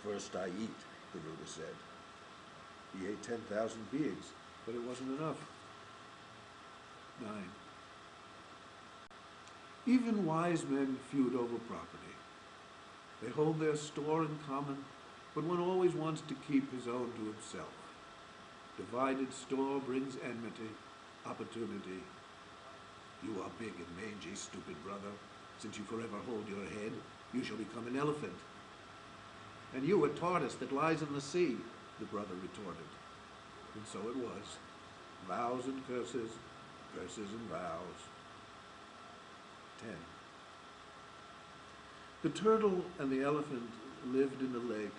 First I eat, Garuda said. He ate 10,000 beings, but it wasn't enough. 9. Even wise men feud over property. They hold their store in common, but one always wants to keep his own to himself. Divided store brings enmity, opportunity. You are big and mangy, stupid brother. Since you forever hold your head, you shall become an elephant. And you a tortoise that lies in the sea, the brother retorted. And so it was. Vows and curses, curses and vows. 10. The turtle and the elephant lived in a lake,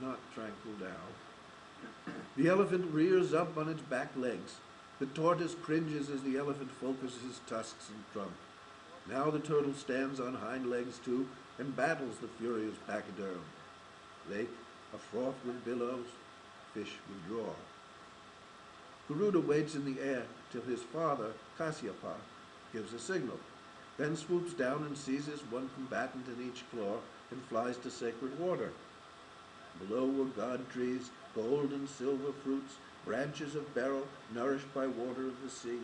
not tranquil now. The elephant rears up on its back legs. The tortoise cringes as the elephant focuses his tusks and trunk. Now the turtle stands on hind legs too and battles the furious pachyderm. Lake afroth with billows, fish withdraw. Garuda waits in the air till his father, Kasyapa, gives a signal, then swoops down and seizes one combatant in each claw and flies to sacred water. Below were god trees, gold and silver fruits, branches of beryl nourished by water of the sea,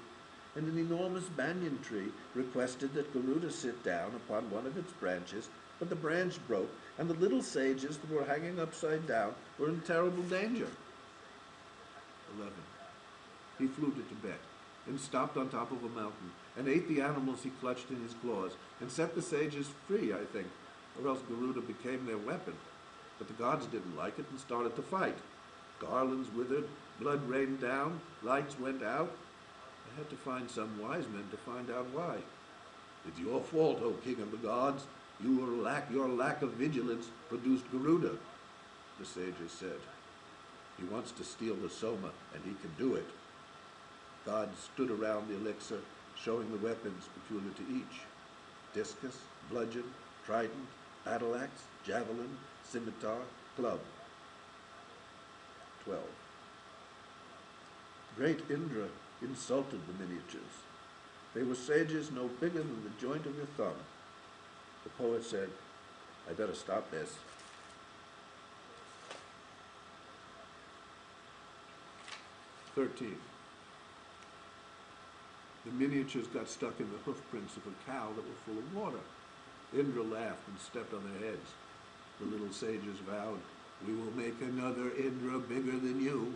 and an enormous banyan tree requested that Garuda sit down upon one of its branches, but the branch broke, and the little sages that were hanging upside down were in terrible danger. 11. He flew to Tibet and stopped on top of a mountain and ate the animals he clutched in his claws and set the sages free, I think, or else Garuda became their weapon. But the gods didn't like it and started to fight. Garlands withered, blood rained down, lights went out. I had to find some wise men to find out why. It's your fault, O king of the gods. Your lack of vigilance produced Garuda, the sages said. He wants to steal the Soma, and he can do it. Gods stood around the elixir, showing the weapons peculiar to each. Discus, bludgeon, trident, battle axe, javelin, scimitar, club. 12. Great Indra insulted the miniatures. They were sages no bigger than the joint of your thumb. The poet said, I better stop this. 13. The miniatures got stuck in the hoof prints of a cow that were full of water. Indra laughed and stepped on their heads. The little sages vowed, we will make another Indra bigger than you.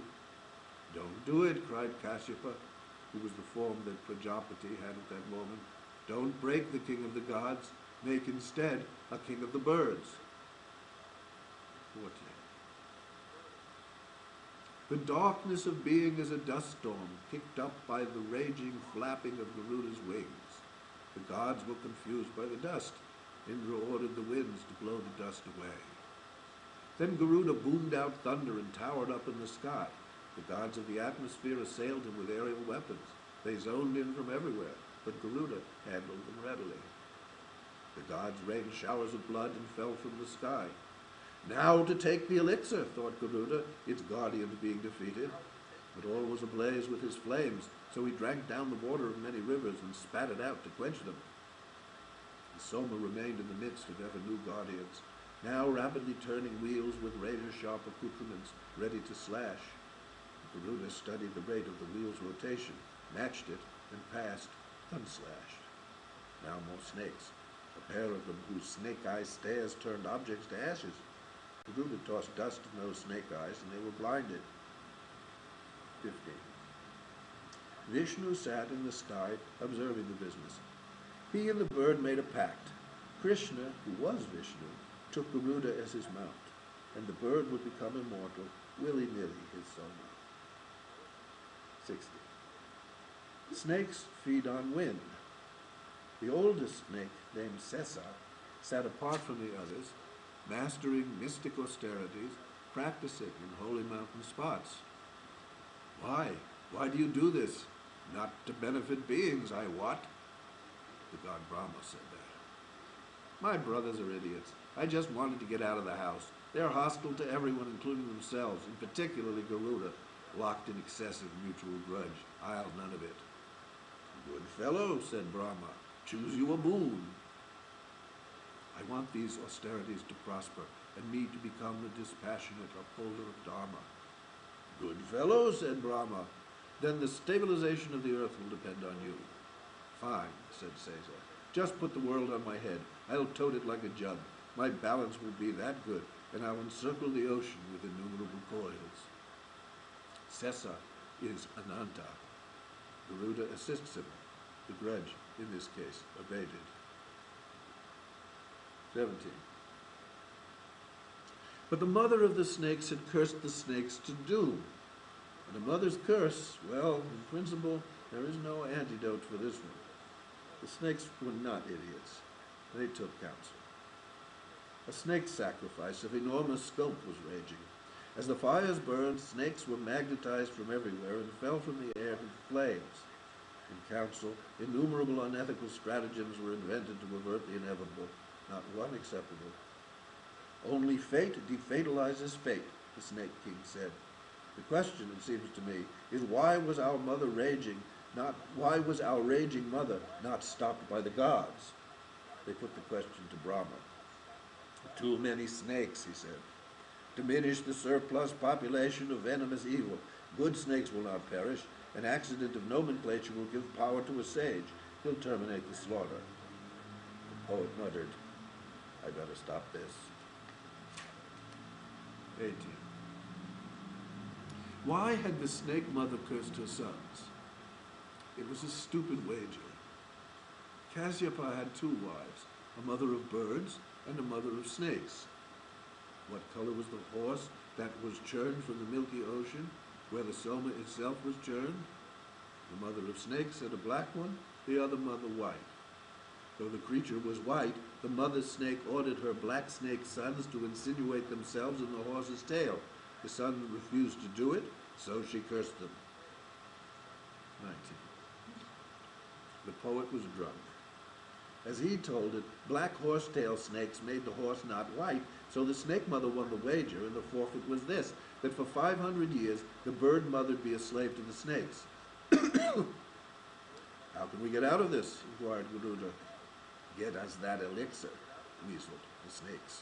Don't do it, cried Kasyapa, who was the form that Prajapati had at that moment. Don't break the king of the gods. Make instead a king of the birds. 14. The darkness of being is a dust storm, kicked up by the raging flapping of Garuda's wings. The gods were confused by the dust. Indra ordered the winds to blow the dust away. Then Garuda boomed out thunder and towered up in the sky. The gods of the atmosphere assailed him with aerial weapons. They zoned in from everywhere, but Garuda handled them readily. The gods rained showers of blood and fell from the sky. Now to take the elixir, thought Garuda, its guardians being defeated. But all was ablaze with his flames, so he drank down the water of many rivers and spat it out to quench them. The Soma remained in the midst of ever new guardians, now rapidly turning wheels with razor-sharp accoutrements, ready to slash. Garuda studied the rate of the wheel's rotation, matched it, and passed, unslashed. Now more snakes, a pair of them whose snake-eye stares turned objects to ashes. Garuda tossed dust in those snake eyes, and they were blinded. 15. Vishnu sat in the sky, observing the business. He and the bird made a pact. Krishna, who was Vishnu, took Garuda as his mount, and the bird would become immortal, willy-nilly his Soma. 60. Snakes feed on wind. The oldest snake, named Sessa, sat apart from the others, mastering mystic austerities, practicing in holy mountain spots. Why? Why do you do this? Not to benefit beings, I wot. The god Brahma said that. My brothers are idiots. I just wanted to get out of the house. They're hostile to everyone, including themselves, and particularly Garuda, locked in excessive mutual grudge. I'll none of it. Good fellow, said Brahma. Choose you a boon. I want these austerities to prosper, and me to become the dispassionate upholder of Dharma. Good fellow, said Brahma. Then the stabilization of the earth will depend on you. Fine, said Caesar. Just put the world on my head. I'll tote it like a jug. My balance will be that good, and I'll encircle the ocean with innumerable coils. Sessa is Ananta. Garuda assists him. The grudge, in this case, abated. 17. But the mother of the snakes had cursed the snakes to doom. And a mother's curse, well, in principle, there is no antidote for this one. The snakes were not idiots. They took counsel. A snake sacrifice of enormous scope was raging. As the fires burned, snakes were magnetized from everywhere and fell from the air to flames. In council, innumerable unethical stratagems were invented to avert the inevitable, not one acceptable. Only fate defatalizes fate, the Snake King said. The question, it seems to me, is why was our raging mother not stopped by the gods? They put the question to Brahma. Too many snakes, he said. Diminish the surplus population of venomous evil. Good snakes will not perish. An accident of nomenclature will give power to a sage. He'll terminate the slaughter. The poet muttered, I better stop this. 18. Why had the snake mother cursed her sons? It was a stupid wager. Kasyapa had two wives, a mother of birds and a mother of snakes. What color was the horse that was churned from the milky ocean, where the Soma itself was churned? The mother of snakes had a black one, the other mother white. Though the creature was white, the mother snake ordered her black snake sons to insinuate themselves in the horse's tail. The sons refused to do it, so she cursed them. 19. The poet was drunk. As he told it, black horsetail snakes made the horse not white, so the snake mother won the wager, and the forfeit was this, that for 500 years the bird mother'd be a slave to the snakes. How can we get out of this? Inquired Garuda. Get us that elixir, weaseled the snakes.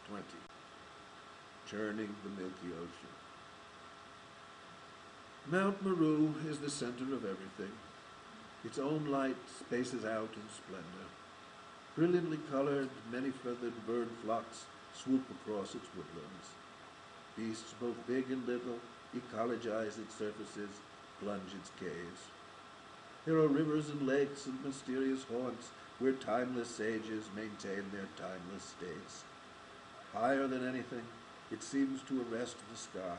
20. Churning the Milky Ocean. Mount Meru is the center of everything. Its own light spaces out in splendor. Brilliantly colored, many-feathered bird flocks swoop across its woodlands. Beasts both big and little ecologize its surfaces, plunge its caves. There are rivers and lakes and mysterious haunts where timeless sages maintain their timeless states. Higher than anything, it seems to arrest the sky.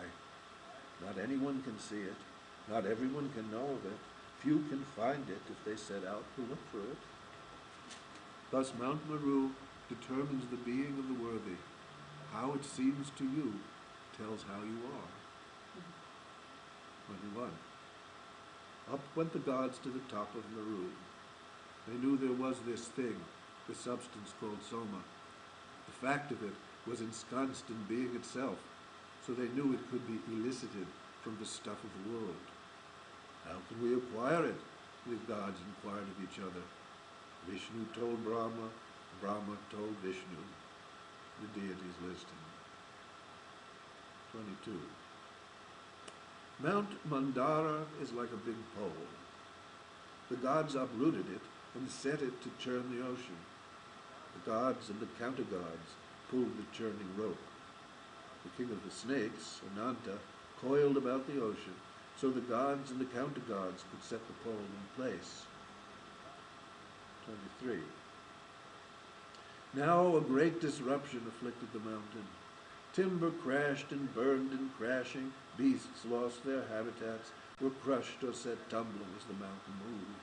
Not anyone can see it. Not everyone can know of it. Few can find it if they set out to look for it. Thus Mount Meru determines the being of the worthy. How it seems to you tells how you are. 21. Up went the gods to the top of Meru. They knew there was this thing, the substance called Soma. The fact of it was ensconced in being itself, so they knew it could be elicited from the stuff of the world. How can we acquire it? The gods inquired of each other. Vishnu told Brahma, Brahma told Vishnu. The deities listened. 22. Mount Mandara is like a big pole. The gods uprooted it and set it to churn the ocean. The gods and the counter-gods pulled the churning rope. The king of the snakes, Ananta, coiled about the ocean, so the gods and the counter-gods could set the pole in place. 23. Now a great disruption afflicted the mountain. Timber crashed and burned in crashing, beasts lost their habitats, were crushed or set tumbling as the mountain moved.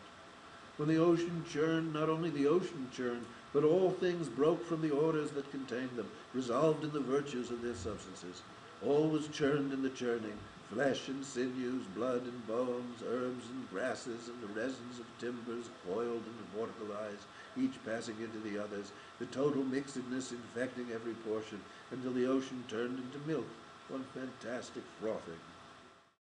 When the ocean churned, not only the ocean churned, but all things broke from the orders that contained them, resolved in the virtues of their substances. All was churned in the churning, flesh and sinews, blood and bones, herbs and grasses, and the resins of timbers coiled and vorticalized, each passing into the others, the total mixedness infecting every portion, until the ocean turned into milk, one fantastic frothing.